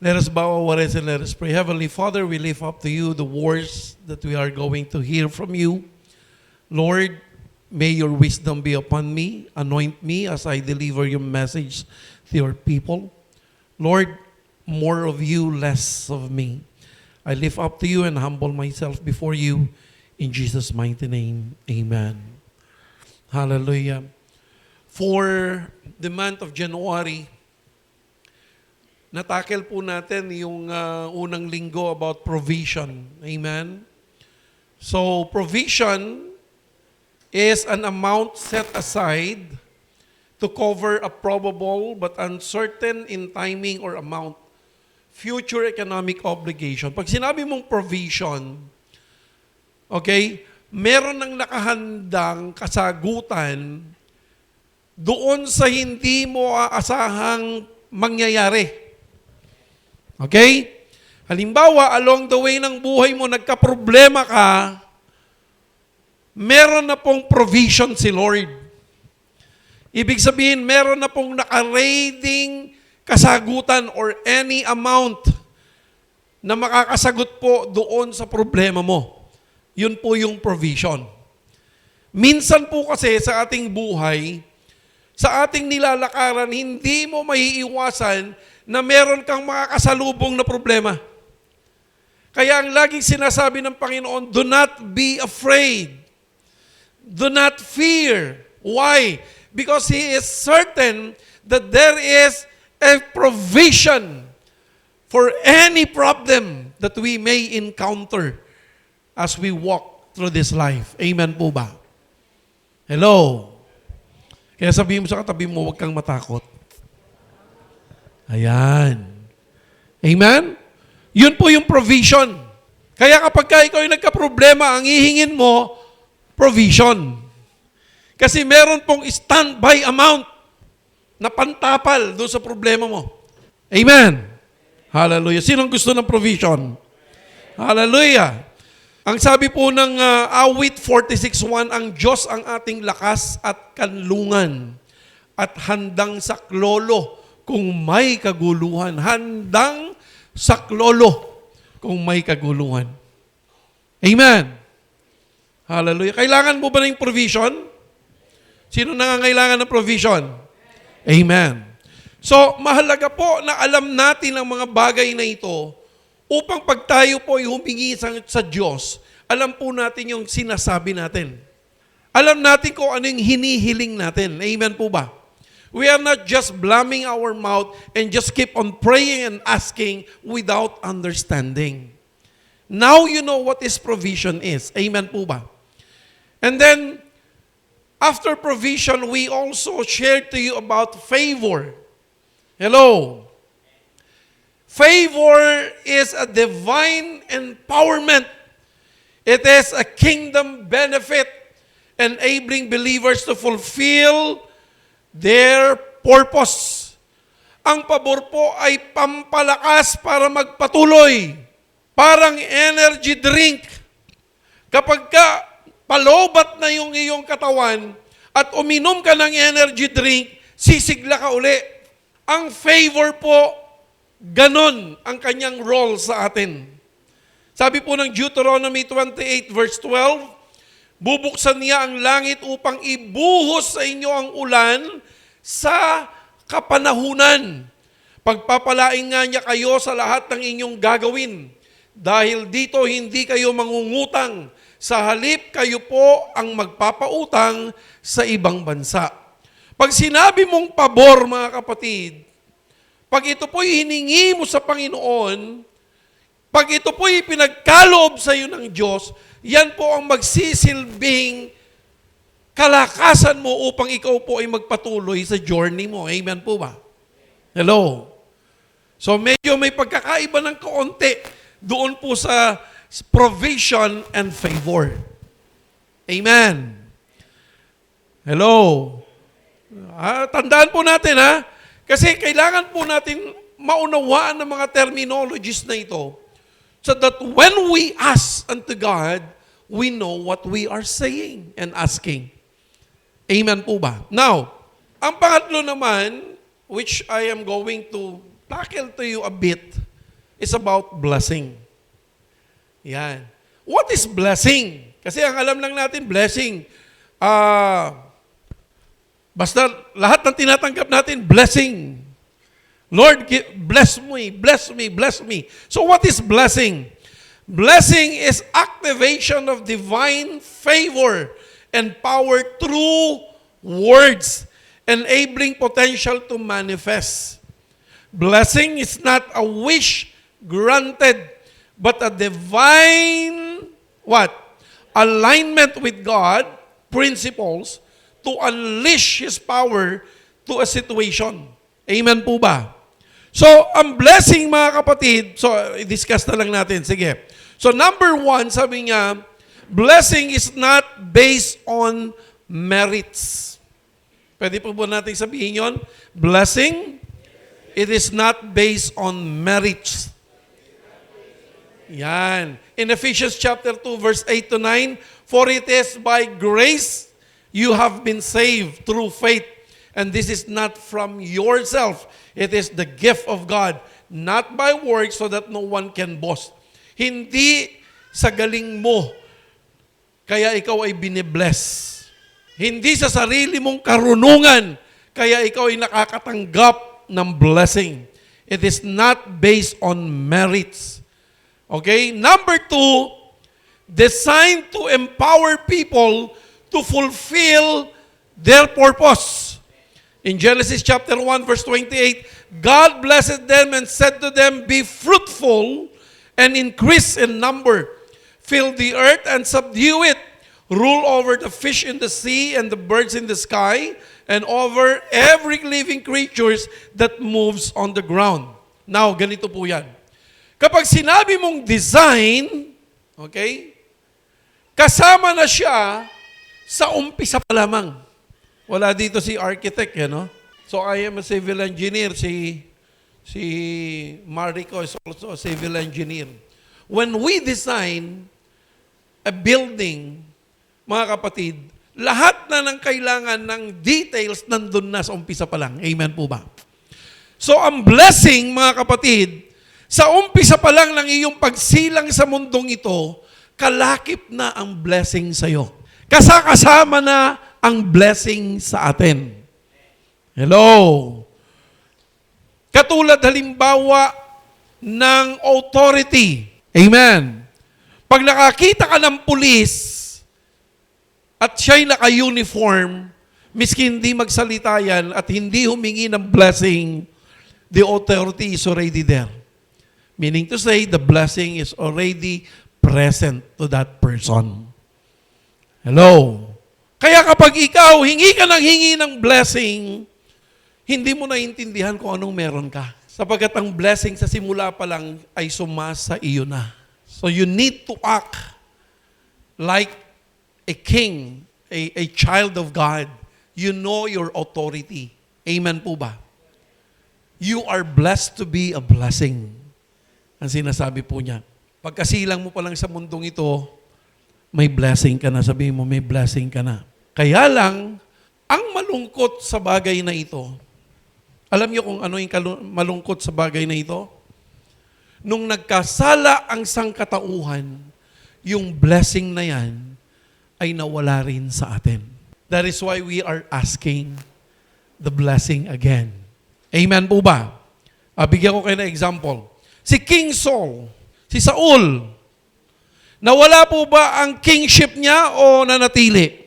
Let us bow our heads and let us pray. Heavenly Father, we lift up to you the words that we are going to hear from you. Lord, may your wisdom be upon me. Anoint me as I deliver your message to your people. Lord, more of you, less of me. I lift up to you and humble myself before you. In Jesus' mighty name, amen. Hallelujah. For the month of January, natakel po natin yung unang linggo about provision. Amen? So, provision is an amount set aside to cover a probable but uncertain in timing or amount future economic obligation. Pag sinabi mong provision, okay, meron ng nakahandang kasagutan doon sa hindi mo aasahang mangyayari. Okay? Halimbawa, along the way ng buhay mo, nagka-problema ka, meron na pong provision si Lord. Ibig sabihin, meron na pong naka-rating kasagutan or any amount na makakasagot po doon sa problema mo. Yun po yung provision. Minsan po kasi sa ating buhay, sa ating nilalakaran, hindi mo maiiwasan na meron kang makakasalubong na problema. Kaya ang laging sinasabi ng Panginoon, do not be afraid. Do not fear. Why? Because He is certain that there is a provision for any problem that we may encounter as we walk through this life. Amen po ba? Hello? Kaya sabihin mo sa katabi mo, huwag kang matakot. Ayan. Amen? Yun po yung provision. Kaya kapag ikaw ay nagka-problema, ang hihingin mo, provision. Kasi meron pong standby amount na pantapal doon sa problema mo. Amen? Hallelujah. Sinong gusto ng provision? Hallelujah. Ang sabi po ng awit 46:1, ang Diyos ang ating lakas at kanlungan at handang saklolo kung may kaguluhan. Handang saklolo kung may kaguluhan. Amen. Hallelujah. Kailangan mo ba ng provision? Sino nangangailangan ng provision? Amen. So, mahalaga po na alam natin ang mga bagay na ito upang pag tayo po ay humingi sa Diyos, alam po natin yung sinasabi natin. Alam natin kung ano yung hinihiling natin. Amen po ba? We are not just blamming our mouth and just keep on praying and asking without understanding. Now you know what His provision is. Amen po ba? And then, after provision, we also shared to you about favor. Hello? Favor is a divine empowerment. It is a kingdom benefit enabling believers to fulfill their purpose. Ang pabor po ay pampalakas para magpatuloy. Parang energy drink. Kapag ka palobat na yung iyong katawan at uminom ka ng energy drink, sisigla ka uli. Ang favor po, ganon ang kanyang role sa atin. Sabi po ng Deuteronomy 28 verse 12, bubuksan niya ang langit upang ibuhos sa inyo ang ulan sa kapanahunan. Pagpapalain nga niya kayo sa lahat ng inyong gagawin. Dahil dito hindi kayo mangungutang. Sa halip kayo po ang magpapautang sa ibang bansa. Pag sinabi mong pabor, mga kapatid, pag ito po'y hiningi mo sa Panginoon, pag ito po'y pinagkaloob sa iyo ng Diyos, yan po ang magsisilbing kalakasan mo upang ikaw po ay magpatuloy sa journey mo. Amen po ba? Hello? So medyo may pagkakaiba ng kaunti doon po sa provision and favor. Amen. Hello? Tandaan po natin kasi kailangan po natin maunawaan ng mga terminologies na ito so that when we ask unto God, we know what we are saying and asking. Amen po ba? Now, ang pangatlo naman, which I am going to tackle to you a bit, is about blessing. Yan. What is blessing? Kasi ang alam lang natin, blessing. Basta lahat ng tinatanggap natin, blessing. Lord, bless me, bless me, bless me. So what is blessing? Blessing is activation of divine favor and power through words, enabling potential to manifest. Blessing is not a wish granted, but a divine, what? Alignment with God, principles, to unleash His power to a situation. Amen po ba? So, ang blessing, mga kapatid, so, i-discuss na lang natin. Sige. So, number 1, sabi niya, blessing is not based on merits. Pwede po ba natin sabihin yon? Blessing, it is not based on merits. Yan. In Ephesians chapter 2, verse 8 to 9, for it is by grace you have been saved through faith. And this is not from yourself. It is the gift of God, not by works so that no one can boast. Hindi sa galing mo, kaya ikaw ay binibless. Hindi sa sarili mong karunungan, kaya ikaw ay nakakatanggap ng blessing. It is not based on merits. Okay? Number 2, designed to empower people to fulfill their purpose. In Genesis chapter 1, verse 28, God blessed them and said to them, be fruitful and increase in number. Fill the earth and subdue it. Rule over the fish in the sea and the birds in the sky, and over every living creatures that moves on the ground. Now, ganito po yan. Kapag sinabi mong design, okay, kasama na siya sa umpisa pa lamang. Wala dito si architect, no? So I am a civil engineer. Si Marico is also a civil engineer. When we design a building, mga kapatid, lahat na ng kailangan ng details nandun na sa umpisa pa lang. Amen po ba? So ang blessing, mga kapatid, sa umpisa pa lang ng iyong pagsilang sa mundong ito, kalakip na ang blessing sa'yo. Kasama na ang blessing sa atin. Hello? Katulad halimbawa ng authority. Amen. Pag nakakita ka ng pulis at siya'y naka-uniform, miski hindi magsalita yan at hindi humingi ng blessing, the authority is already there. Meaning to say, the blessing is already present to that person. Hello? Kaya kapag ikaw, hingi ka ng blessing, hindi mo naiintindihan kung anong meron ka. Sapagkat ang blessing sa simula pa lang ay sumasa iyo na. So you need to act like a king, a child of God. You know your authority. Amen po ba? You are blessed to be a blessing. Ang sinasabi po niya. Pagkasilang mo pa lang sa mundong ito, may blessing ka na. Sabihin mo, may blessing ka na. Kaya lang, ang malungkot sa bagay na ito, alam niyo kung ano yung malungkot sa bagay na ito? Nung nagkasala ang sangkatauhan, yung blessing na yan ay nawala rin sa atin. That is why we are asking the blessing again. Amen po ba? Bigyan ko kayo ng example. Si King Saul, si Saul, nawala po ba ang kingship niya o nanatili?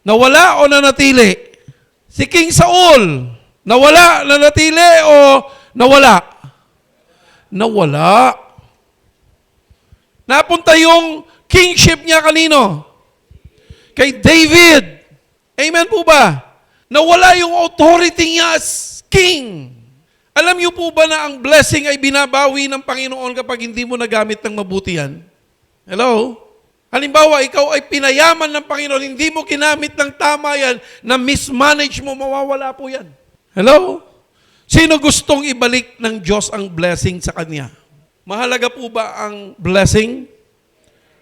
Nawala o nanatili? Si King Saul, nawala, nanatili o nawala? Nawala. Napunta yung kingship niya kanino? Kay David. Amen po ba? Nawala yung authority niya as king. Alam niyo po ba na ang blessing ay binabawi ng Panginoon kapag hindi mo nagamit ng mabuti yan? Hello? Halimbawa, ikaw ay pinayaman ng Panginoon, hindi mo ginamit ng tama yan, na mismanage mo, mawawala po yan. Hello? Sino gustong ibalik ng Diyos ang blessing sa Kanya? Mahalaga po ba ang blessing?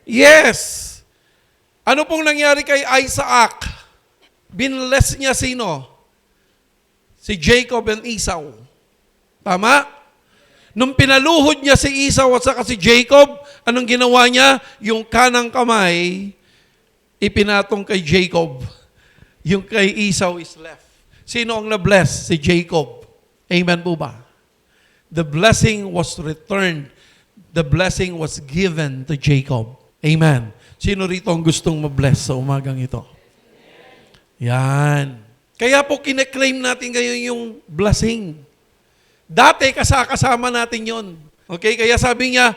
Yes! Ano pong nangyari kay Isaac? Binless niya sino? Si Jacob and Esau. Tama? Nung pinaluhod niya si Esau at saka si Jacob, anong ginawa niya? Yung kanang kamay, ipinatong kay Jacob. Yung kay Esau is left. Sino ang na-bless? Si Jacob. Amen po ba? The blessing was returned. The blessing was given to Jacob. Amen. Sino rito ang gustong ma-bless sa umagang ito? Yan. Kaya po kine-claim natin ngayon yung blessing. Dati kasama natin yon. Okay? Kaya sabi niya,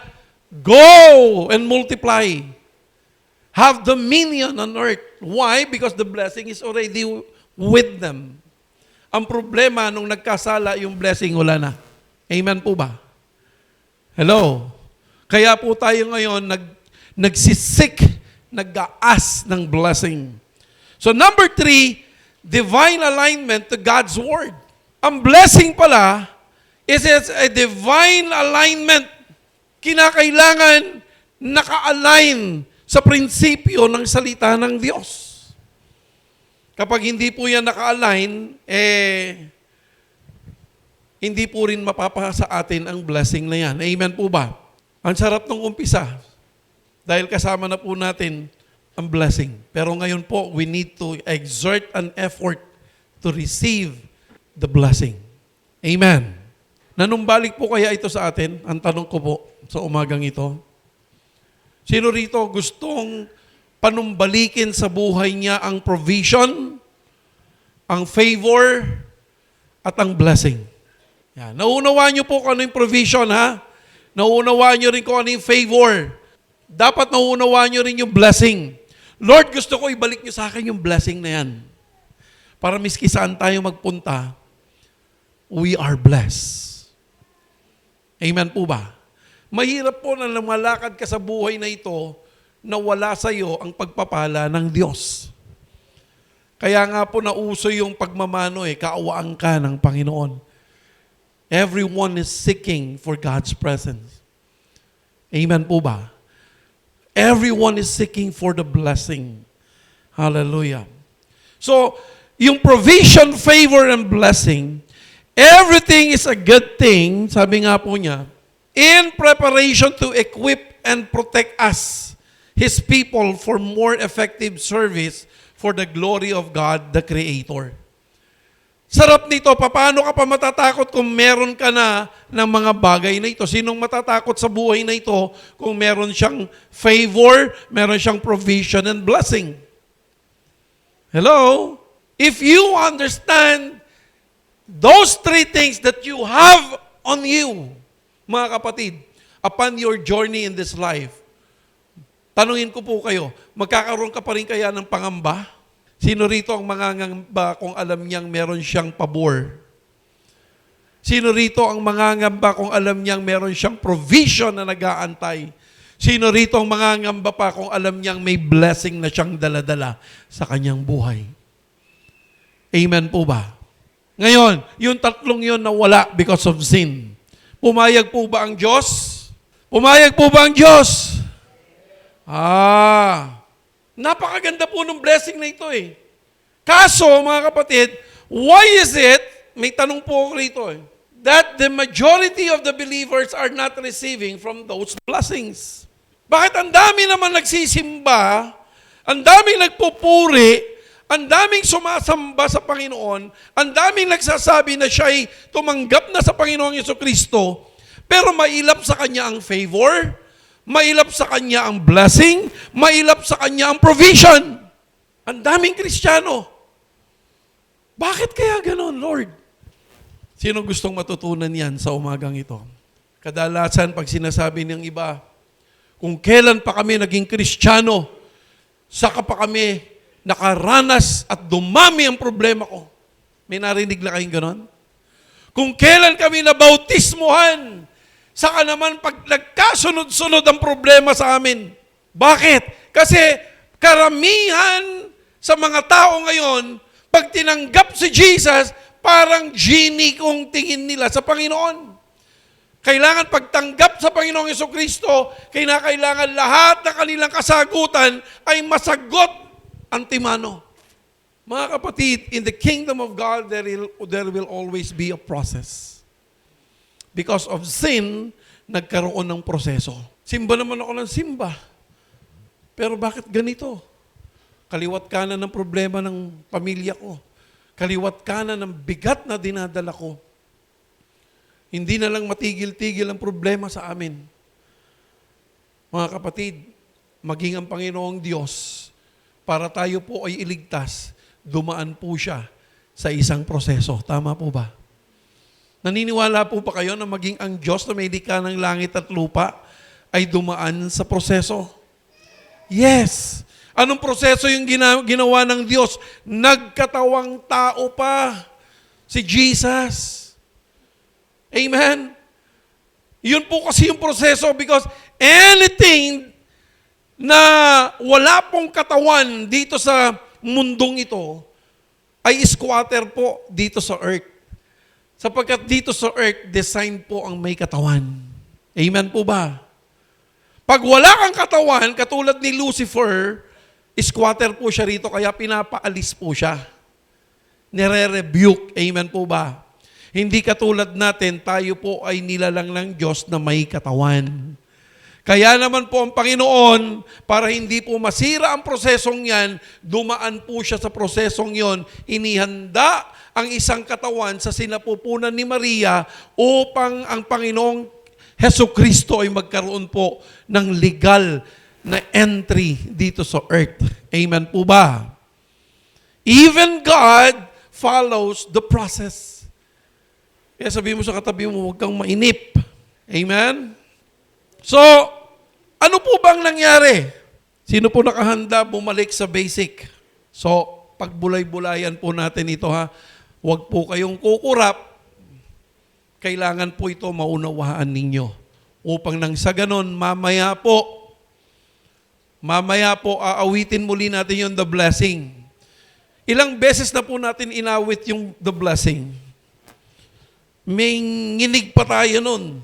go and multiply. Have dominion on earth. Why? Because the blessing is already with them. Ang problema, nung nagkasala, yung blessing wala na. Amen po ba? Hello? Kaya po tayo ngayon nagsisik, nag-aas ng blessing. So number 3, divine alignment to God's Word. Ang blessing pala is a divine alignment. Kinakailangan naka-align sa prinsipyo ng salita ng Diyos. Kapag hindi po yan naka-align, hindi po rin mapapasa sa atin ang blessing na yan. Amen po ba? Ang sarap nung umpisa, dahil kasama na po natin ang blessing. Pero ngayon po, we need to exert an effort to receive the blessing. Amen. Nanumbalik po kaya ito sa atin? Ang tanong ko po sa umagang ito. Sino rito gustong panumbalikin sa buhay niya ang provision, ang favor, at ang blessing? Yan. Naunawaan niyo po kung ano yung provision, ha? Naunawaan niyo rin kung ano yung favor. Dapat naunawaan niyo rin yung blessing. Lord, gusto ko ibalik niyo sa akin yung blessing na yan. Para miski saan tayo magpunta, we are blessed. Amen po ba? Mahirap po na lumalakad ka sa buhay na ito na wala sa iyo ang pagpapala ng Diyos. Kaya nga po nauso yung pagmamano, kaawaan ka ng Panginoon. Everyone is seeking for God's presence. Amen po ba? Everyone is seeking for the blessing. Hallelujah. So, yung provision, favor, and blessing, everything is a good thing, sabi nga po niya, in preparation to equip and protect us, His people, for more effective service for the glory of God, the Creator. Sarap nito, paano ka pa matatakot kung meron ka na ng mga bagay na ito? Sinong matatakot sa buhay na ito kung meron siyang favor, meron siyang provision and blessing? Hello? If you understand those 3 things that you have on you, mga kapatid, upon your journey in this life, tanungin ko po kayo, magkakaroon ka pa rin kaya ng pangamba? Sino rito ang mangangamba kung alam niyang meron siyang pabor? Sino rito ang mangangamba kung alam niyang meron siyang provision na nag-aantay? Sino rito ang mangangamba pa kung alam niyang may blessing na siyang daladala sa kanyang buhay? Amen po ba? Ngayon, yung 3 yun nawala because of sin. Pumayag po ba ang Diyos? Pumayag po ba ang Diyos? Napakaganda po ng blessing na ito Kaso, mga kapatid, why is it, may tanong po ako rito that the majority of the believers are not receiving from those blessings? Bakit ang dami naman nagsisimba, ang daming nagpupuri, ang daming sumasamba sa Panginoon, ang daming nagsasabi na siya'y tumanggap na sa Panginoong Jesucristo, pero mailap sa kanya ang favor, mailap sa kanya ang blessing, mailap sa kanya ang provision. Ang daming Kristiyano. Bakit kaya ganon, Lord? Sino gustong matutunan yan sa umagang ito? Kadalasan, pag sinasabi ng iba, kung kailan pa kami naging Kristiyano, saka pa kami nakaranas at dumami ang problema ko. May narinig na kayong ganon? Kung kailan kami nabautismuhan, saka naman pag nagkasunod-sunod ang problema sa amin. Bakit? Kasi karamihan sa mga tao ngayon, pag tinanggap si Jesus, parang genie kung tingin nila sa Panginoon. Kailangan pagtanggap sa Panginoong Jesucristo, kailangan lahat ng kanilang kasagutan ay masagot antimano. Mga kapatid, in the kingdom of God, there will always be a process. Because of sin, nagkaroon ng proseso. Simba naman ako ng simba. Pero bakit ganito? Kaliwat kanan ng problema ng pamilya ko. Kaliwat kanan ng bigat na dinadala ko. Hindi na lang matigil-tigil ang problema sa amin. Mga kapatid, maging ang Panginoong Diyos, para tayo po ay iligtas, dumaan po siya sa isang proseso. Tama po ba? Naniniwala po ba kayo na maging ang Diyos na may likha ng langit at lupa ay dumaan sa proseso? Yes! Anong proseso yung ginawa ng Diyos? Nagkatawang tao pa si Jesus. Amen? Yun po kasi yung proseso because anything na wala pong katawan dito sa mundong ito ay squatter po dito sa earth. Sapagkat dito sa earth, design po ang may katawan. Amen po ba? Pag wala kang katawan, katulad ni Lucifer, squatter po siya rito, kaya pinapaalis po siya. Nire-rebuke. Amen po ba? Hindi katulad natin, tayo po ay nilalang ng Diyos na may katawan. Kaya naman po ang Panginoon, para hindi po masira ang prosesong yan, dumaan po siya sa prosesong yon, inihanda ang isang katawan sa sinapupunan ni Maria upang ang Panginoong Hesukristo ay magkaroon po ng legal na entry dito sa earth. Amen po ba? Even God follows the process. Kaya sabihin mo sa katabi mo, huwag kang mainip. Amen? So, ano po bang nangyari? Sino po nakahanda bumalik sa basic? So, pagbulay-bulayan po natin ito ha. Huwag po kayong kukurap. Kailangan po ito maunawaan ninyo. Upang nang sa ganon, mamaya po, aawitin muli natin yung the blessing. Ilang beses na po natin inawit yung the blessing. May nginig pa tayo nun.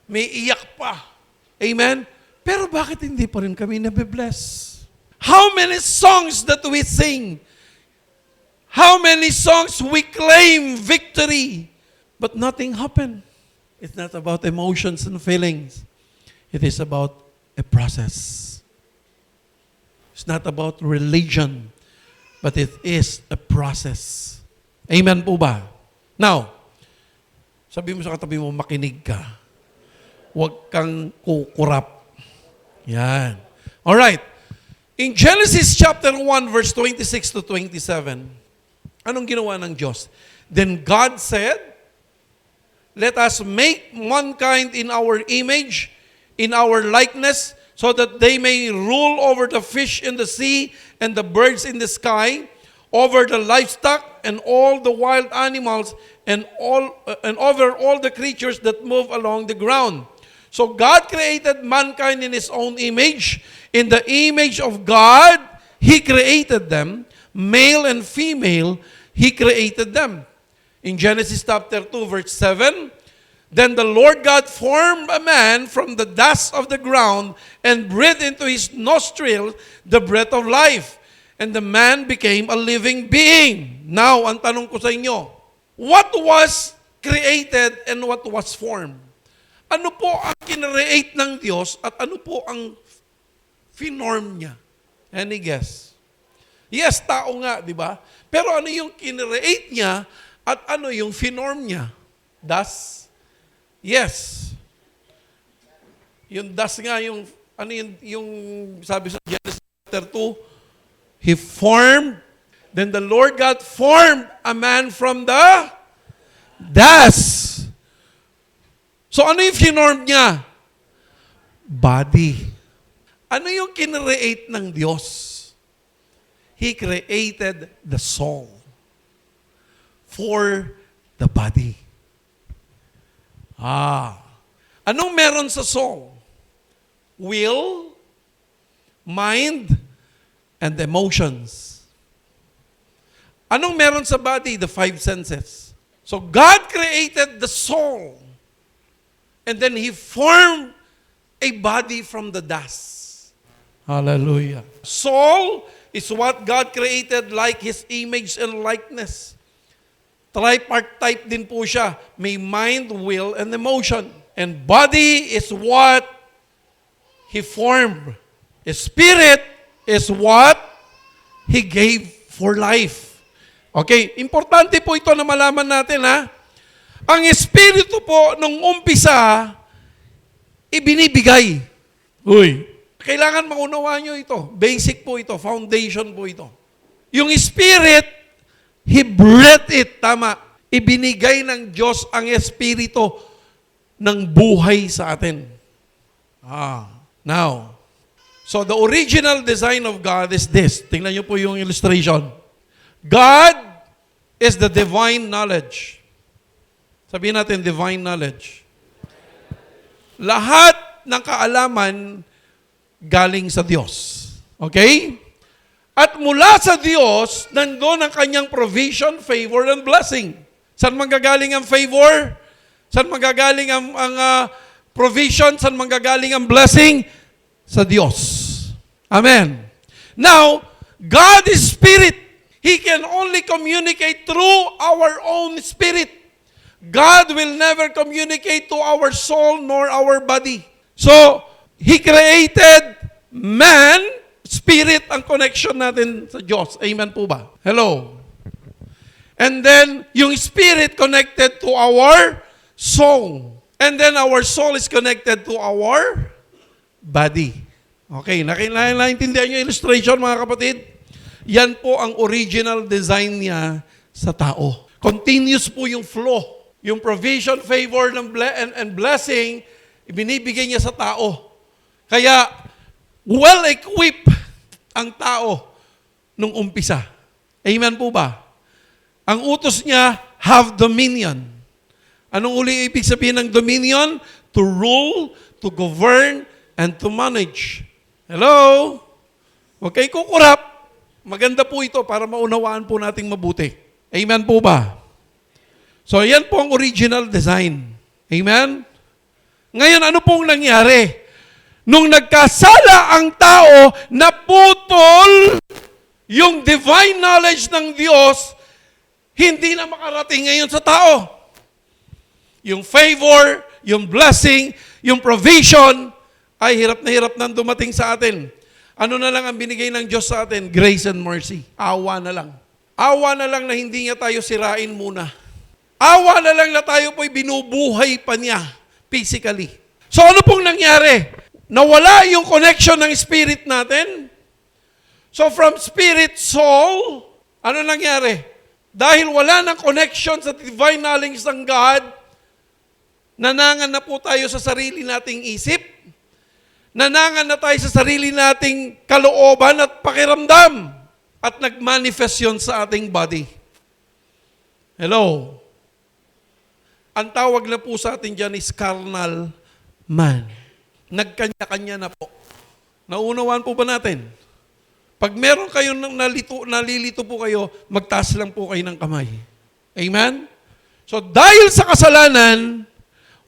May iyak pa. Amen? Pero bakit hindi pa rin kami nabibless? How many songs that we sing? How many songs we claim victory? But nothing happened. It's not about emotions and feelings. It is about a process. It's not about religion, but it is a process. Amen po ba? Now, sabi mo sa katabi mo, makinig ka. Huwag kang kukurap. Yan. Alright. In Genesis chapter 1, verse 26 to 27, anong ginawa ng Diyos? Then God said, let us make mankind in our image, in our likeness, so that they may rule over the fish in the sea and the birds in the sky, over the livestock and all the wild animals and over all the creatures that move along the ground. So God created mankind in His own image. In the image of God, He created them. Male and female, He created them. In Genesis chapter 2, verse 7, then the Lord God formed a man from the dust of the ground and breathed into his nostrils the breath of life. And the man became a living being. Now, ang tanong ko sa inyo, what was created and what was formed? Ano po ang kinreate ng Diyos at ano po ang finorm niya? Any guess? Yes, tao nga, di ba? Pero ano yung kinreate niya at ano yung finorm niya? Dust? Yes. Yung dust nga, yung sabi sa Genesis chapter 2, He formed, then the Lord God formed a man from the dust. So ano yung finorm niya? Body. Ano yung kinreate ng Diyos? He created the soul for the body. Anong meron sa soul? Will, mind, and emotions. Anong meron sa body? The five senses. So God created the soul. And then He formed a body from the dust. Hallelujah. Soul is what God created like His image and likeness. Tripartite din po siya. May mind, will, and emotion. And body is what He formed. Spirit is what He gave for life. Okay, importante po ito na malaman natin, ha. Ang Espiritu po, nung umpisa, ibinibigay. Uy, kailangan maunawaan nyo ito. Basic po ito, foundation po ito. Yung Spirit, He breathed it, tama. Ibinigay ng Diyos ang Espiritu ng buhay sa atin. Now, so the original design of God is this. Tingnan nyo po yung illustration. God is the divine knowledge. Sabihin natin, divine knowledge. Lahat ng kaalaman galing sa Diyos. Okay? At mula sa Diyos, nandoon ang kanyang provision, favor, and blessing. Saan manggagaling ang favor? Saan manggagaling ang provision? Saan manggagaling ang blessing? Sa Diyos. Amen. Now, God is Spirit. He can only communicate through our own spirit. God will never communicate to our soul nor our body. So, He created man, spirit ang connection natin sa Diyos. Amen po ba? Hello. And then, yung spirit connected to our soul. And then, our soul is connected to our body. Okay, naintindihan niyo illustration, mga kapatid? Yan po ang original design niya sa tao. Continuous po yung flow. Yung provision, favor, and blessing, ibinibigay niya sa tao. Kaya, well-equipped ang tao nung umpisa. Amen po ba? Ang utos niya, have dominion. Anong uli ibig sabihin ng dominion? To rule, to govern, and to manage. Hello? Huwag kayo kukurap. Maganda po ito para maunawaan po nating mabuti. Amen po ba? So, yan po ang original design. Amen? Ngayon, ano pong nangyari? Nung nagkasala ang tao, naputol yung divine knowledge ng Diyos, hindi na makarating ngayon sa tao. Yung favor, yung blessing, yung provision, ay hirap nang dumating sa atin. Ano na lang ang binigay ng Diyos sa atin? Grace and mercy. Awa na lang. Awa na lang na hindi niya tayo sirain muna. Awa na lang na tayo po'y binubuhay pa niya physically. So ano pong nangyari? Nawala yung connection ng spirit natin. So from spirit, soul, ano nangyari? Dahil wala ng connection sa divine knowledge ng God, nanangan na po tayo sa sarili nating isip, nanangan na tayo sa sarili nating kalooban at pakiramdam, at nagmanifest yun sa ating body. Hello? Ang tawag na po sa atin dyan is carnal man. Nagkanya-kanya na po. Naunawaan po ba natin? Pag meron kayong nalilito po kayo, magtaas lang po kayo ng kamay. Amen? So dahil sa kasalanan,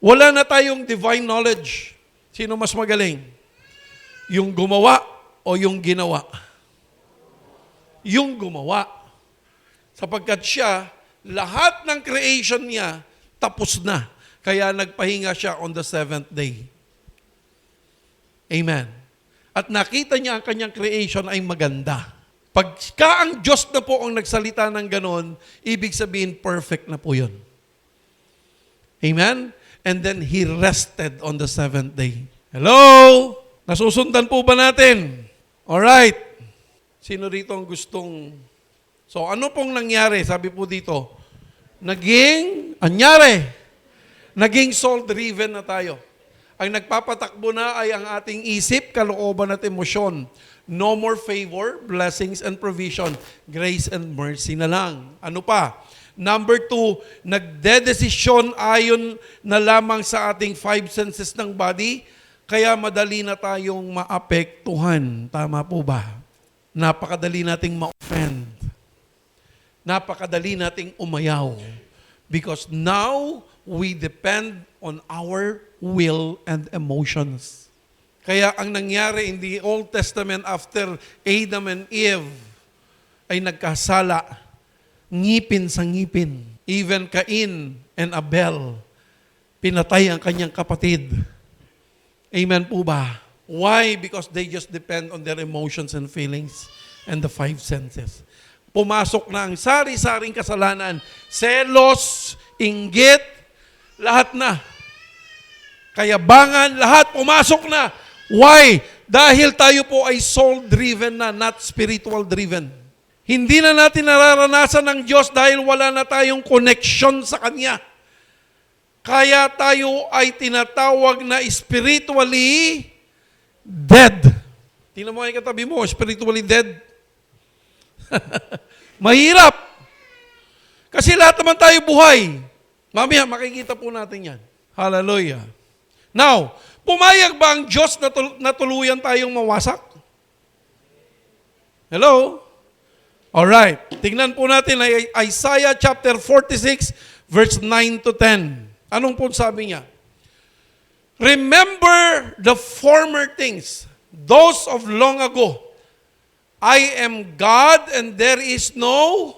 wala na tayong divine knowledge. Sino mas magaling? Yung gumawa o yung ginawa? Yung gumawa. Sapagkat siya, lahat ng creation niya, tapos na. Kaya nagpahinga siya on the 7th day. Amen. At nakita niya ang kanyang creation ay maganda. Pagka ang Diyos na po ang nagsalita ng ganon, ibig sabihin perfect na po yun. Amen? And then He rested on the 7th day. Hello? Nasusundan po ba natin? Alright. Sino rito ang gustong... So ano pong nangyari? Sabi po dito, naging soul-driven na tayo. Ang nagpapatakbo na ay ang ating isip, kalooban at emosyon. No more favor, blessings, and provision. Grace and mercy na lang. Ano pa? Number 2, nagdedesisyon ayon na lamang sa ating 5 senses ng body, kaya madali na tayong maapektuhan. Tama po ba? Napakadali nating ma-offend. Napakadali nating umayaw. Because now, we depend on our will and emotions. Kaya ang nangyari in the Old Testament after Adam and Eve ay nagkasala, ngipin sa ngipin. Even Cain and Abel, pinatay ang kanyang kapatid. Amen po ba? Why? Because they just depend on their emotions and feelings and the five senses. Pumasok na ang sari-saring kasalanan. Selos, inggit, lahat na. Kayabangan, lahat pumasok na. Why? Dahil tayo po ay soul-driven na, not spiritual-driven. Hindi na natin nararanasan ng Diyos dahil wala na tayong connection sa Kanya. Kaya tayo ay tinatawag na spiritually dead. Tingnan mo ang katabi mo, spiritually dead. Mahirap. Kasi lahat naman tayo buhay. Mamaya, makikita po natin yan. Hallelujah. Now, pumayag ba ang Diyos na tuluyan tayong mawasak? Hello? Alright. Tingnan po natin ay Isaiah chapter 46, verse 9 to 10. Anong po sabi niya? Remember the former things, those of long ago. I am God and there is no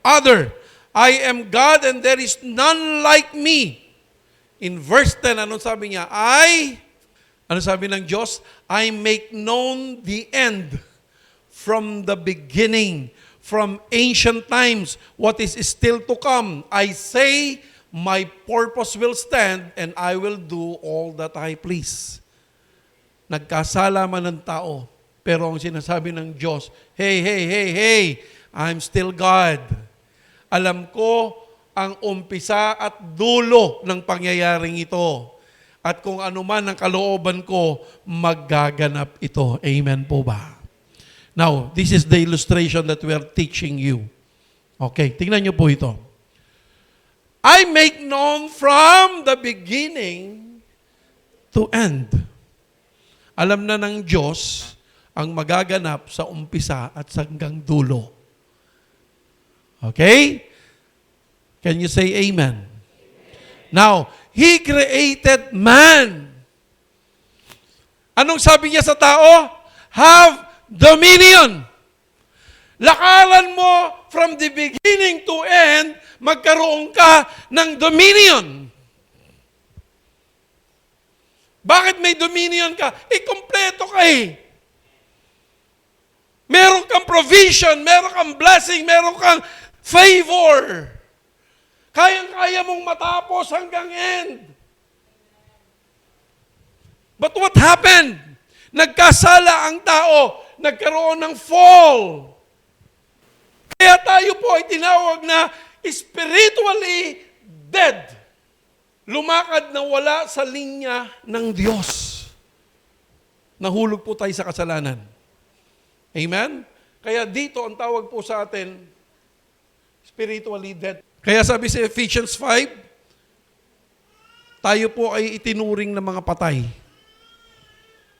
other. I am God and there is none like me. In verse 10, anong sabi niya? Ano sabi ng Diyos? I make known the end from the beginning, from ancient times, what is still to come. I say, my purpose will stand and I will do all that I please. Nagkasala man ng tao, pero ang sinasabi ng Diyos, hey, I'm still God. Alam ko ang umpisa at dulo ng pangyayaring ito. At kung ano man ang kalooban ko, maggaganap ito. Amen po ba? Now, this is the illustration that we are teaching you. Okay, tingnan niyo po ito. I make known from the beginning to end. Alam na ng Diyos ang magaganap sa umpisa at hanggang dulo. Okay? Can you say amen? Now, He created man. Anong sabi niya sa tao? Have dominion. Lakaran mo from the beginning to end, magkaroon ka ng dominion. Bakit may dominion ka? Kompleto ka eh. Meron kang provision, meron kang blessing, meron kang favor. Kayang-kaya mong matapos hanggang end. But what happened? Nagkasala ang tao, nagkaroon ng fall. Kaya tayo po ay tinawag na spiritually dead. Lumakad na wala sa linya ng Diyos. Nahulog po tayo sa kasalanan. Amen? Kaya dito ang tawag po sa atin, spiritually dead. Kaya sabi sa Ephesians 5, tayo po ay itinuring na mga patay.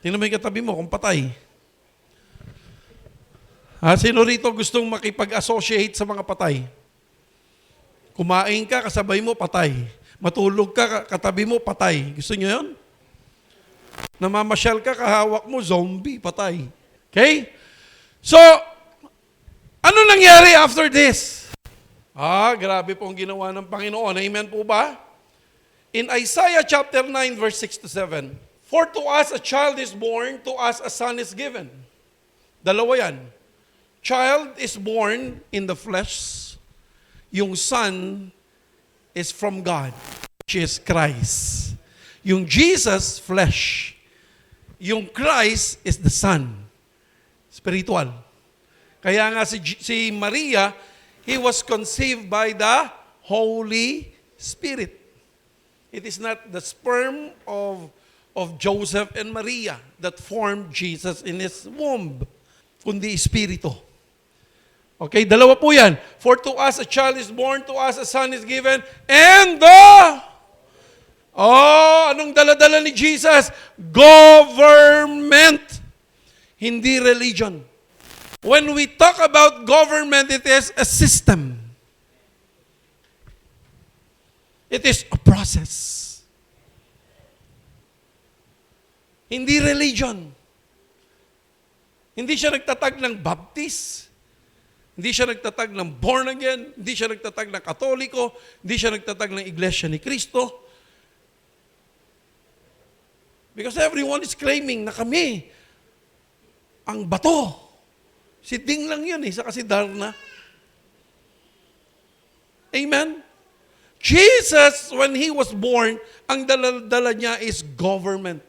Tingnan mo yung katabi mo kung patay. Sino rito gustong makipag-associate sa mga patay? Kumain ka, kasabay mo, patay. Matulog ka, katabi mo, patay. Gusto nyo yun? Namamasyal ka, kahawak mo, zombie, patay. Okay? So, ano nangyari after this? Grabe pong ginawa ng Panginoon. Amen po ba? In Isaiah chapter 9, verse 6 to 7, for to us a child is born, to us a son is given. Dalawa yan. Child is born in the flesh. Yung son is from God, which is Christ. Yung Jesus, flesh. Yung Christ is the Son. Spiritual. Kaya nga si Maria, he was conceived by the Holy Spirit. It is not the sperm of Joseph and Maria that formed Jesus in his womb, kundi Espiritu. Okay, dalawa po yan. For to us a child is born, to us a son is given, and anong dala-dala ni Jesus? Government. Hindi religion. When we talk about government, it is a system. It is a process. Hindi religion. Hindi siya nagtatag ng Baptist, Hindi siya nagtatag ng born again, hindi siya nagtatag ng Katoliko, hindi siya nagtatag ng Iglesia ni Cristo. Because everyone is claiming na kami ang bato. Si Ding lang yun saka si Darna. Amen? Jesus, when He was born, ang dala niya is government.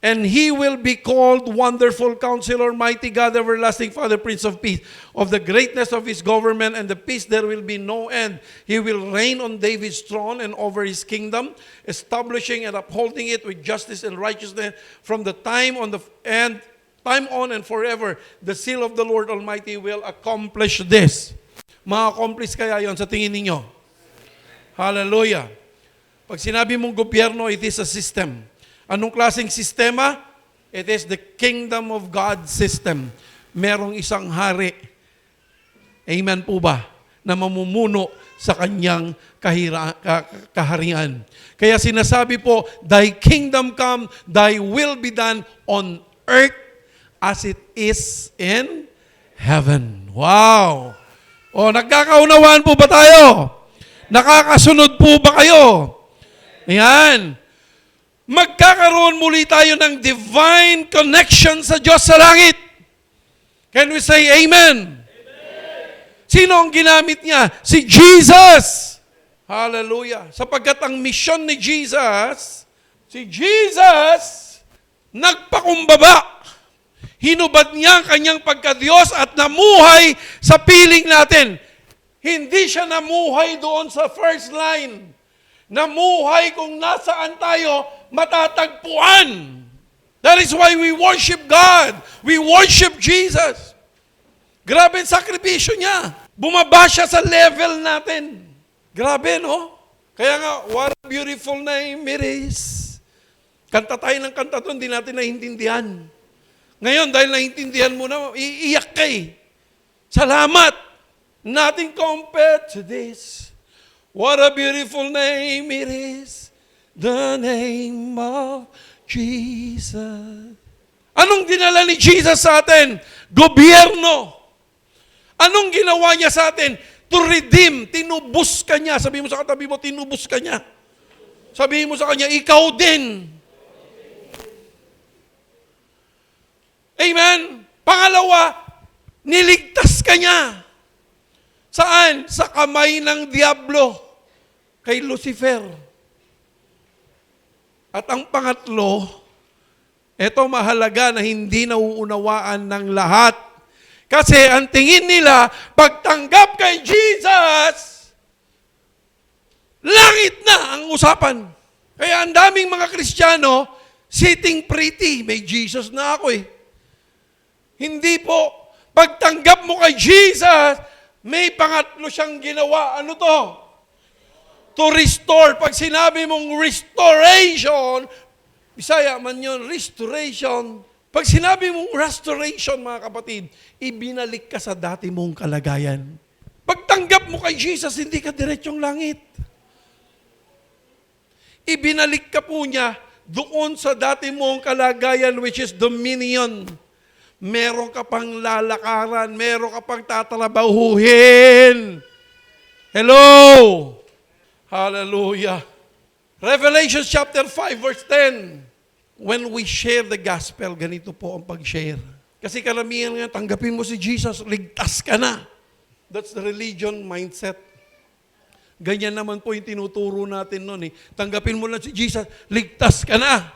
And He will be called Wonderful Counselor, Mighty God, Everlasting Father, Prince of Peace. Of the greatness of His government and the peace there will be no end. He will reign on David's throne and over His kingdom, establishing and upholding it with justice and righteousness from the time on and forever. The seal of the Lord Almighty will accomplish this. Ma-accomplish kaya yon sa tingin ninyo? Hallelujah. Pag sinabi mong gobyerno, it is a system. Anong klaseng sistema? It is the kingdom of God system. Merong isang hari. Amen po ba? Na mamumuno sa kanyang kaharian. Kaya sinasabi po, Thy kingdom come, Thy will be done on earth as it is in heaven. Wow! O, nagkakaunawaan po ba tayo? Nakakasunod po ba kayo? Ayan. Magkakaroon muli tayo ng divine connection sa Diyos sa langit. Can we say amen? Amen. Sino ang ginamit niya? Si Jesus. Hallelujah. Sapagkat ang misyon ni Jesus, si Jesus, nagpakumbaba. Hinubad niya ang kanyang pagka-Diyos at namuhay sa piling natin. Hindi siya namuhay doon sa first line. Namuhay kung nasaan tayo matatagpuan. That is why we worship God. We worship Jesus. Grabe ang sakripisyo niya. Bumaba siya sa level natin. Grabe, no? Kaya nga, what a beautiful name it is. Kanta tayo ng kanta doon, hindi natin naiintindihan. Ngayon, dahil naiintindihan mo na, iiyak ka eh. Salamat. Nothing compared to this. What a beautiful name it is. The name of Jesus. Anong dinala ni Jesus sa atin? Gobyerno. Anong ginawa niya sa atin? To redeem. Tinubos ka niya. Sabihin mo sa katabi mo, tinubos ka niya. Sabihin mo sa kanya, ikaw din. Amen? Pangalawa, niligtas ka niya. Saan? Sa kamay ng Diablo. Kay Lucifer. At ang pangatlo, ito mahalaga na hindi nauunawaan ng lahat. Kasi ang tingin nila, pagtanggap kay Jesus, langit na ang usapan. Kaya ang daming mga Kristiyano, sitting pretty, may Jesus na ako eh. Hindi po. Pagtanggap mo kay Jesus, may pangatlo siyang ginawa. Ano to? To restore. Pag sinabi mong restoration, Bisaya man yun, restoration. Pag sinabi mong restoration, mga kapatid, ibinalik ka sa dati mong kalagayan. Pagtanggap mo kay Jesus, hindi ka diretsong langit. Ibinalik ka po niya doon sa dati mong kalagayan, which is dominion. Meron ka pang lalakaran, meron ka pang tatrabahuhin. Hello! Hallelujah! Revelation chapter 5 verse 10. When we share the gospel, ganito po ang pag-share. Kasi karamihan nga, tanggapin mo si Jesus, ligtas ka na. That's the religion mindset. Ganyan naman po yung tinuturo natin noon eh. Tanggapin mo lang si Jesus, ligtas ka na.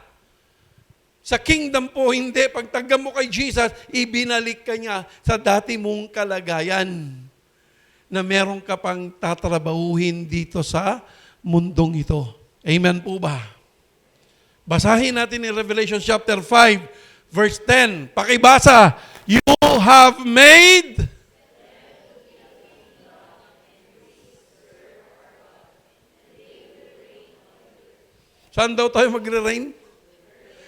Sa kingdom po, hindi. Pag tanggap mo kay Jesus, ibinalik ka niya sa dati mong kalagayan na meron ka pang tatrabahuhin dito sa mundong ito. Amen po ba? Basahin natin in Revelation chapter 5, verse 10. Pakibasa, you have made... Saan daw tayo magre-reign?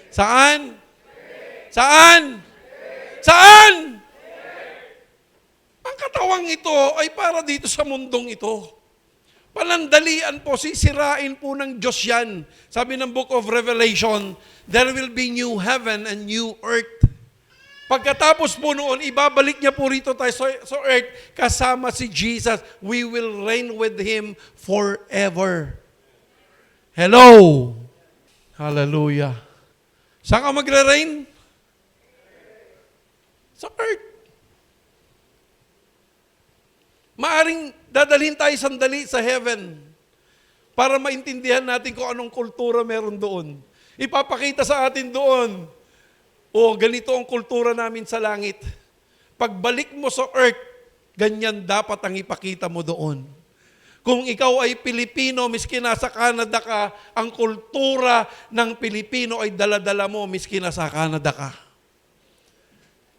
Saan? Saan? Saan? Ang katawang ito ay para dito sa mundong ito. Panandalian po, sisirain po ng Diyos yan. Sabi ng book of Revelation, there will be new heaven and new earth. Pagkatapos po noon, ibabalik niya po rito tayo sa earth kasama si Jesus. We will reign with Him forever. Hello! Hallelujah. Saan ka magre-reign? Sa earth. Maaring dadalhin tayo sandali sa heaven para maintindihan natin kung anong kultura meron doon. Ipapakita sa atin doon, ganito ang kultura namin sa langit. Pagbalik mo sa earth, ganyan dapat ang ipakita mo doon. Kung ikaw ay Pilipino, miski nasa Canada ka, ang kultura ng Pilipino ay daladala mo, miski nasa Canada ka.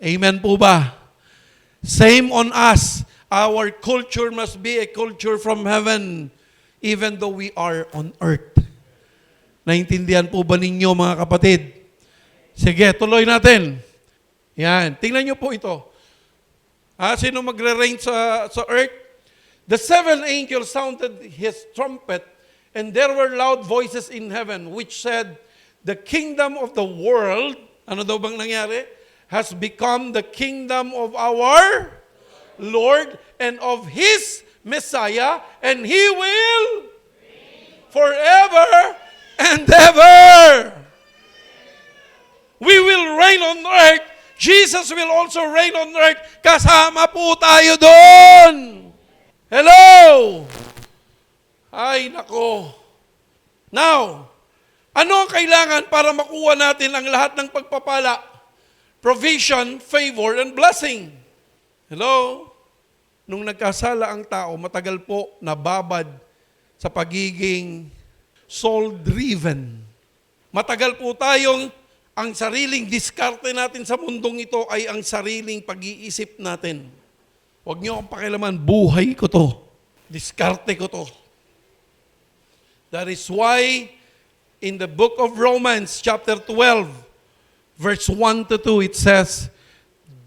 Amen po ba? Same on us. Our culture must be a culture from heaven, even though we are on earth. Naintindihan po ba ninyo, mga kapatid? Sige, tuloy natin. Yan. Tingnan nyo po ito. Sino magre-reign sa earth? The seventh angel sounded his trumpet, and there were loud voices in heaven, which said, the kingdom of the world, ano daw bang nangyari? Has become the kingdom of our Lord and of His Messiah, and He will forever and ever. We will reign on earth. Jesus will also reign on earth. Kasama po tayo doon. Hello! Ay, nako. Now, ano ang kailangan para makuha natin ang lahat ng pagpapala? Provision, favor, and blessing. Hello? Nung nagkasala ang tao, matagal po nababad sa pagiging soul-driven. Matagal po tayong ang sariling diskarte natin sa mundong ito ay ang sariling pag-iisip natin. Huwag niyo akong pakialaman, buhay ko to. Diskarte ko to. That is why in the book of Romans chapter 12, verse 1 to 2, it says,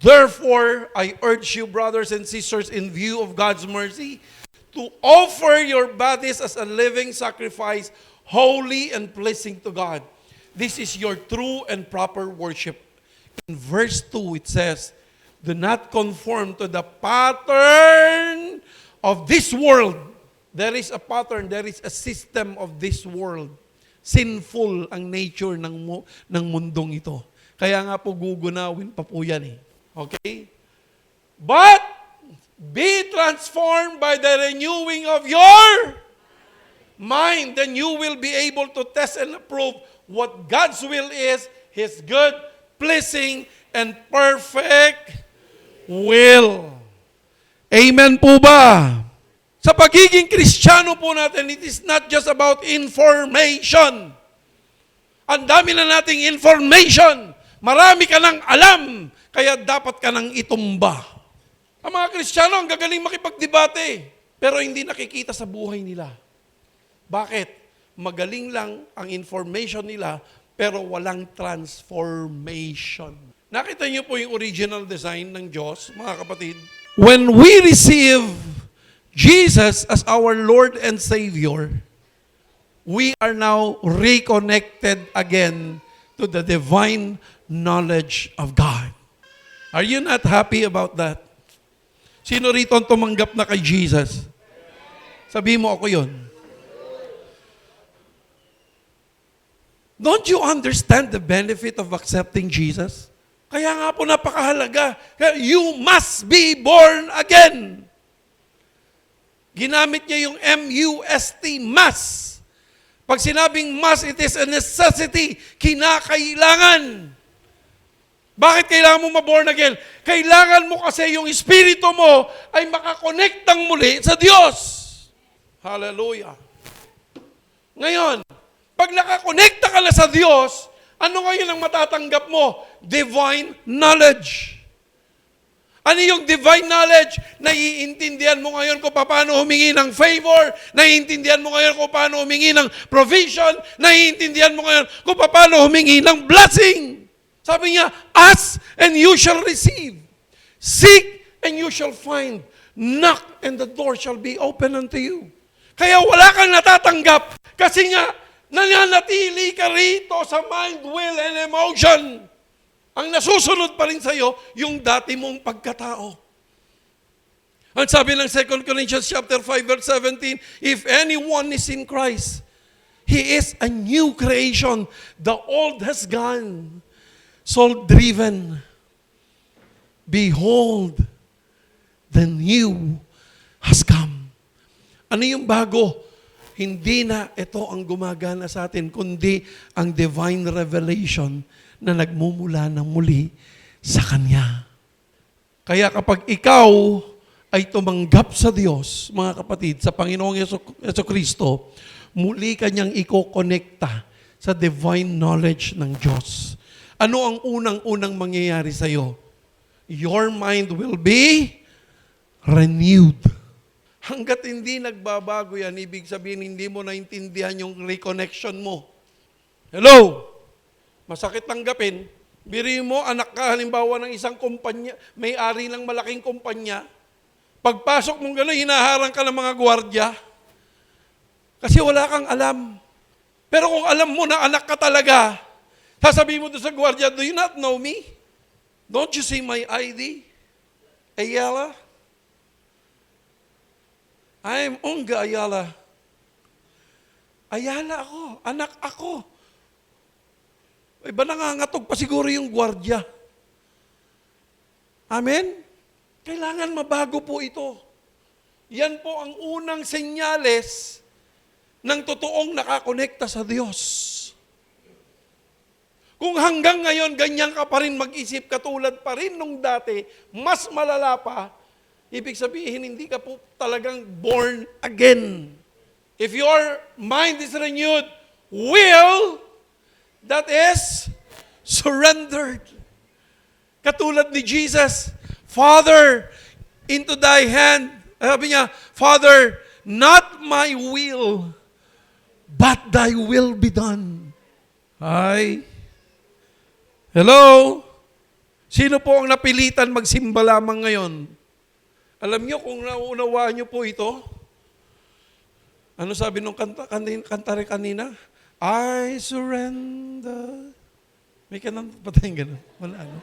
therefore, I urge you, brothers and sisters, in view of God's mercy, to offer your bodies as a living sacrifice, holy and pleasing to God. This is your true and proper worship. In verse 2, it says, do not conform to the pattern of this world. There is a pattern, there is a system of this world. Sinful ang nature ng mundong ito. Kaya nga po gugunawin pa po yan eh. Okay? But, be transformed by the renewing of your mind, then you will be able to test and approve what God's will is, His good, pleasing, and perfect will. Amen po ba? Sa pagiging Kristiyano po natin, it is not just about information. Ang dami na nating information. Marami ka nang alam, kaya dapat ka nang itumba. Ang mga Kristiyano, ang gagaling makipagdebate, pero hindi nakikita sa buhay nila. Bakit? Magaling lang ang information nila, pero walang transformation. Nakita niyo po yung original design ng Diyos, mga kapatid? When we receive Jesus as our Lord and Savior, we are now reconnected again to the divine knowledge of God. Are you not happy about that? Sino rito ang tumanggap na kay Jesus? Sabi mo, ako yun. Don't you understand the benefit of accepting Jesus? Kaya nga po napakahalaga. You must be born again. Ginamit niya yung M-U-S-T, must. Pag sinabing must, it is a necessity. Kinakailangan. Bakit kailangan mo ma-born again? Kailangan mo kasi yung espiritu mo ay makakonektang muli sa Diyos. Hallelujah. Ngayon, pag nakakonekta ka na sa Diyos, ano ngayon ang matatanggap mo? Divine knowledge. Ano yung divine knowledge? Naiintindihan mo ngayon kung paano humingi ng favor, naiintindihan mo ngayon kung paano humingi ng provision, naiintindihan mo ngayon kung paano humingi ng blessing. Sabi niya, ask and you shall receive. Seek and you shall find. Knock and the door shall be open unto you. Kaya wala kang natatanggap kasi nga nananatili ka rito sa mind, will, and emotion. Ang nasusunod pa rin sa'yo, yung dati mong pagkatao. Ang sabi ng 2 Corinthians chapter 5 verse 17, if anyone is in Christ, he is a new creation. The old has gone. Soul-driven. Behold, the new has come. Ano yung bago? Hindi na ito ang gumagana sa atin, kundi ang divine revelation na nagmumula ng muli sa Kanya. Kaya kapag ikaw ay tumanggap sa Diyos, mga kapatid, sa Panginoong Jesucristo, muli Kanyang iko-connecta sa divine knowledge ng Diyos. Ano ang unang-unang mangyayari sa iyo? Your mind will be renewed. Hanggat hindi nagbabago yan, ibig sabihin hindi mo naintindihan yung reconnection mo. Hello? Masakit tanggapin. Biri mo, anak ka halimbawa ng isang kumpanya, may-ari ng malaking kumpanya. Pagpasok mong gano'n, hinaharang ka ng mga gwardiya. Kasi wala kang alam. Pero kung alam mo na anak ka talaga, sasabihin mo doon sa gwardiya, do you not know me? Don't you see my ID? Ayala? I'm Unga Ayala. Ayala ako, anak ako. Iba nangangatog pa siguro yung gwardiya. Amen? Kailangan mabago po ito. Yan po ang unang senyales ng totoong nakakonekta sa Diyos. Kung hanggang ngayon ganyan ka pa rin mag-isip, katulad pa rin nung dati, mas malala pa, ibig sabihin, hindi ka po talagang born again. If your mind is renewed, will, that is, surrendered. Katulad ni Jesus, Father, into thy hand, sabi niya, Father, not my will, but thy will be done. Hi. Hello? Sino po ang napilitan magsimba lamang ngayon? Alam niyo kung nauunawaan niyo po ito? Ano sabi nung kanta rin kanina? I surrender. May ka nang patayin gano'n. Wala ano.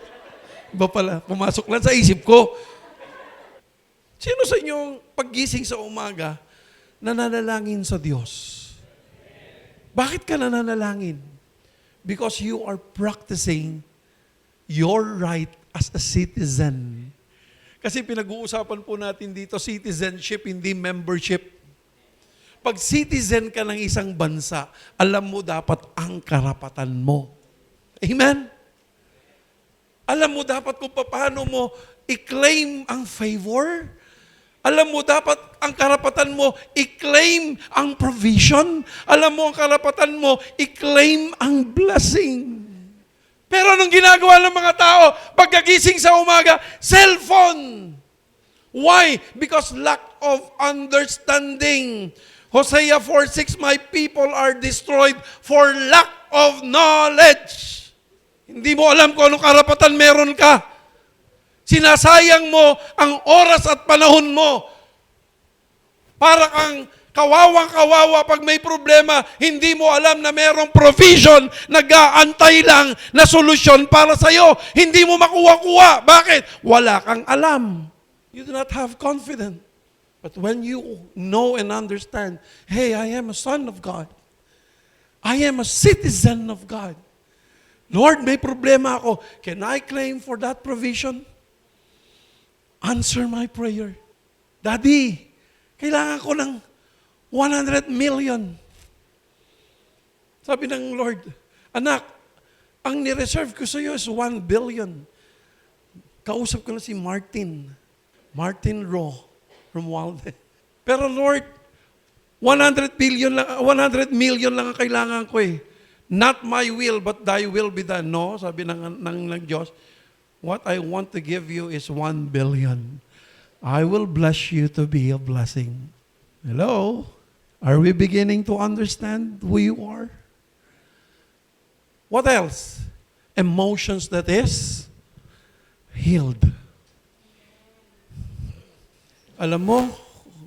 Iba pala. Pumasok lang sa isip ko. Sino sa inyong paggising sa umaga nananalangin sa Diyos? Bakit ka nananalangin? Because you are practicing your right as a citizen. Kasi pinag-uusapan po natin dito, citizenship, hindi membership. Pag citizen ka ng isang bansa, alam mo dapat ang karapatan mo. Amen? Alam mo dapat kung paano mo i-claim ang favor. Alam mo dapat ang karapatan mo i-claim ang provision. Alam mo ang karapatan mo i-claim ang blessing. Pero anong ginagawa ng mga tao pagkagising sa umaga? Cellphone. Why? Because lack of understanding. Hosea 4:6, my people are destroyed for lack of knowledge. Hindi mo alam kung anong karapatan meron ka. Sinasayang mo ang oras at panahon mo. Para kang kawawang-kawawa pag may problema, hindi mo alam na merong provision, nag-aantay lang na solusyon para sa'yo. Hindi mo makuha-kuha. Bakit? Wala kang alam. You do not have confidence. But when you know and understand, hey, I am a son of God. I am a citizen of God. Lord, may problema ako. Can I claim for that provision? Answer my prayer. Daddy, kailangan ko ng 100 million. Sabi ng Lord, anak, ang nireserve ko sa iyo is 1 billion. Kausap ko na si Martin Rowe from Walden. Pero Lord, 100 million lang ang kailangan ko eh. Not my will, but thy will be done. No, sabi ng Diyos, what I want to give you is 1 billion. I will bless you to be a blessing. Hello? Are we beginning to understand who you are? What else? Emotions that is healed. Alam mo,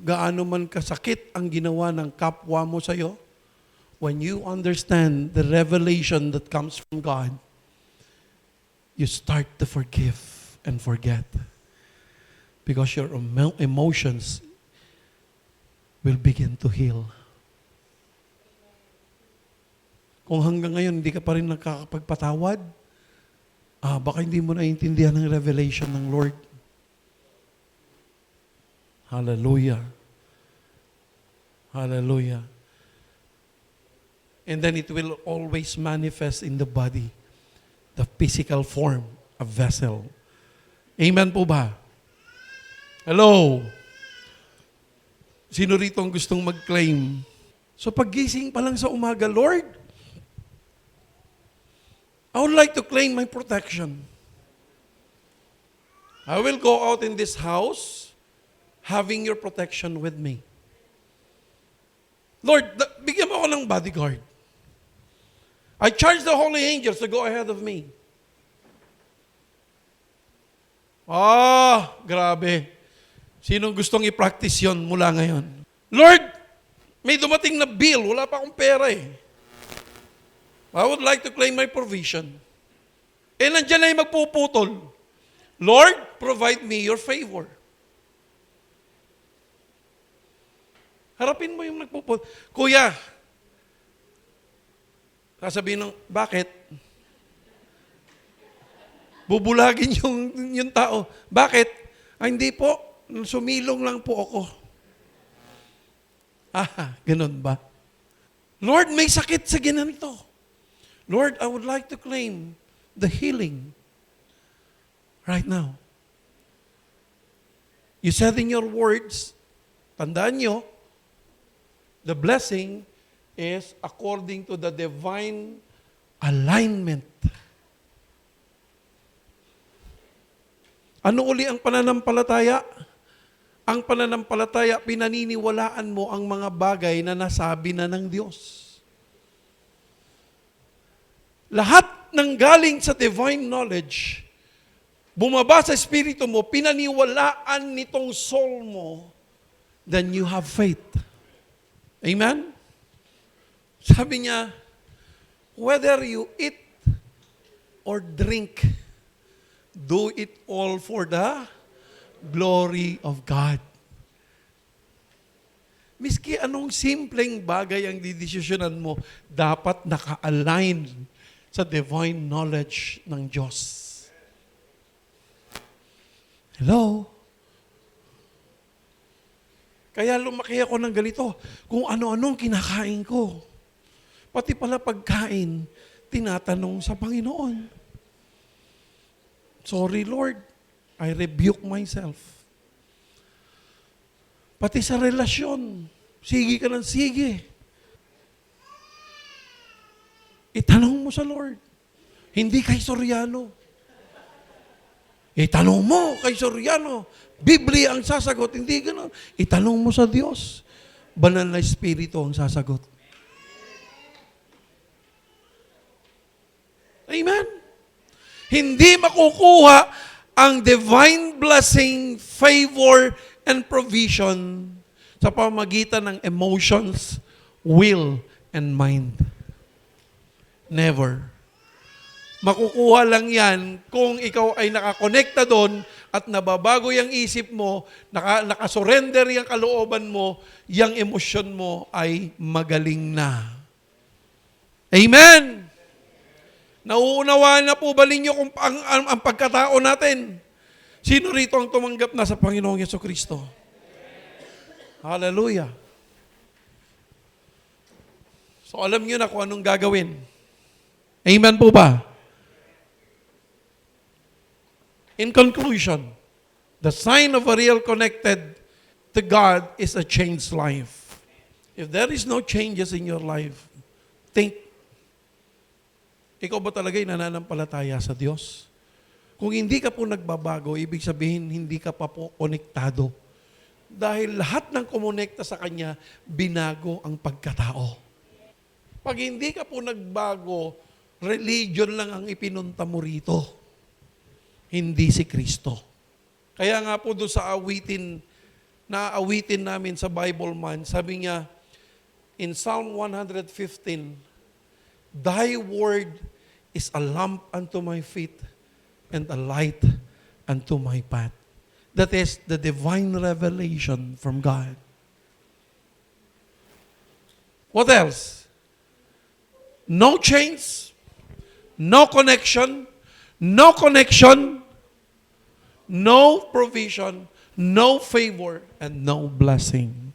gaano man kasakit ang ginawa ng kapwa mo sa'yo, when you understand the revelation that comes from God, you start to forgive and forget. Because your emotions will begin to heal. Kung hanggang ngayon hindi ka pa rin nakakapagpatawad, baka hindi mo naiintindihan ng revelation ng Lord. Hallelujah. Hallelujah. And then it will always manifest in the body, the physical form, a vessel. Amen po ba? Hello? Sino rito ang gustong mag-claim? So paggising pa lang sa umaga, Lord, I would like to claim my protection. I will go out in this house having your protection with me. Lord, bigyan mo ako ng bodyguard. I charge the holy angels to go ahead of me. Grabe. Sinong gustong i-practice yon mula ngayon? Lord, may dumating na bill. Wala pa akong pera eh. I would like to claim my provision. Nandiyan na yung magpuputol. Lord, provide me your favor. Harapin mo yung nagpuputol. Kuya, sasabihin ng, bakit? Bubulagin yung tao. Bakit? Hindi po. Sumilong lang po ako. Ganun ba? Lord, may sakit sa ganito. Lord, I would like to claim the healing right now. You said in your words, tandaan nyo, the blessing is according to the divine alignment. Ano uli ang pananampalataya? Ang pananampalataya, pinaniniwalaan mo ang mga bagay na nasabi na ng Diyos. Lahat ng galing sa divine knowledge, bumaba sa espiritu mo, pinaniwalaan nitong soul mo, then you have faith. Amen? Sabi niya, whether you eat or drink, do it all for the glory of God. Miski anong simpleng bagay ang didesisyonan mo, dapat naka-align sa divine knowledge ng Diyos. Hello? Kaya lumaki ako ng ganito, kung ano-anong kinakain ko. Pati pala pagkain, tinatanong sa Panginoon. Sorry Lord, I rebuke myself. Pati sa relasyon, sige ka ng sige. Itanong mo sa Lord. Hindi kay Soriano. Itanong mo kay Soriano. Biblia ang sasagot. Hindi gano'n. Itanong mo sa Diyos. Banal na Espiritu ang sasagot. Amen? Hindi makukuha ang divine blessing, favor, and provision sa pamagitan ng emotions, will, and mind. Never. Makukuha lang yan kung ikaw ay nakakonekta doon at nababago yung isip mo, nakasurrender yung kalooban mo, yung emosyon mo ay magaling na. Amen! Nauunawaan na po ba ninyo kung ang pagkatao natin? Sino rito ang tumanggap na sa Panginoong Jesucristo? Hallelujah! So alam nyo na kung anong gagawin. Amen po ba? In conclusion, the sign of a real connected to God is a changed life. If there is no changes in your life, think, ikaw ba talaga'y nananampalataya sa Diyos? Kung hindi ka po nagbabago, ibig sabihin hindi ka pa po konektado. Dahil lahat ng kumonekta sa Kanya, binago ang pagkatao. Pag hindi ka po nagbago, religion lang ang ipinunta mo rito. Hindi si Kristo. Kaya nga po doon sa awitin, na-awitin namin sa Bible Man, sabi niya, in Psalm 115, Thy word is a lamp unto my feet and a light unto my path. That is the divine revelation from God. What else? No chains, no connection, no provision, no favor, and no blessing.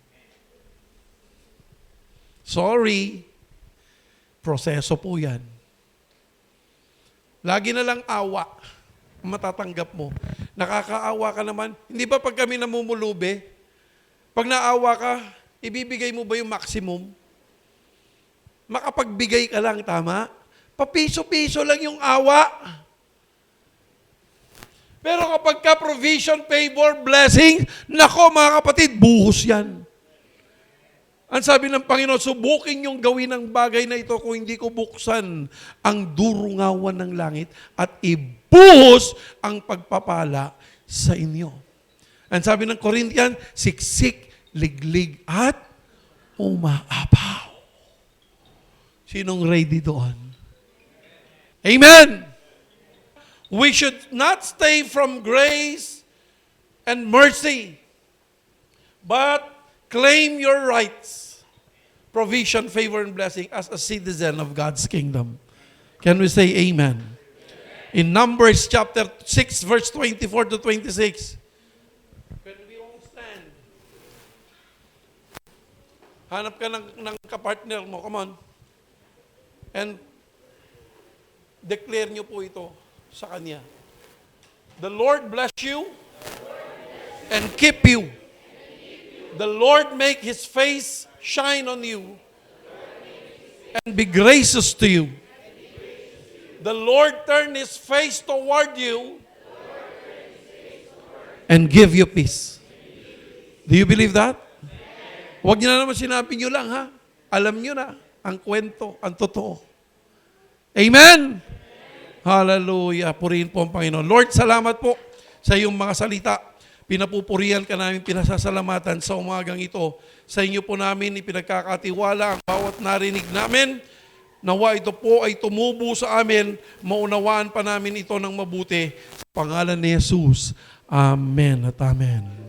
Sorry, proseso po yan. Lagi na lang awa ang matatanggap mo. Nakakaawa ka naman. Hindi ba pag kami namumulubi, pag naawa ka, ibibigay mo ba yung maximum? Makapagbigay ka lang, tama? Papiso-piso lang yung awa. Pero kapag ka provision, favor, blessing, nako mga kapatid, buhos yan. Ang sabi ng Panginoon, subukin yung gawin ng bagay na ito kung hindi ko buksan ang durungawan ng langit at ibuhos ang pagpapala sa inyo. Ang sabi ng Corinthian, siksik, liglig, at umaapaw. Sinong ready doon? Amen! We should not stay from grace and mercy, but claim your rights, provision, favor, and blessing as a citizen of God's kingdom. Can we say amen? In Numbers chapter 6, verse 24 to 26. Can we all stand? Hanap ka ng kapartner mo. Come on. And declare nyo po ito sa Kanya. The Lord bless you and keep you. The Lord make His face shine on you and be gracious to you. The Lord turn His face toward you and give you peace. Do you believe that? Huwag niyo na naman sinabi niyo lang, ha? Alam niyo na ang kwento, ang totoo. Amen? Hallelujah. Purihin po ang Panginoon. Lord, salamat po sa iyong mga salita. Pinapupurihan ka namin, pinasasalamatan sa umagang ito. Sa inyo po namin ipinagkakatiwala ang bawat narinig namin. Nawa ito po ay tumubo sa amin. Maunawaan pa namin ito ng mabuti. Sa pangalan ni Jesus. Amen at amen.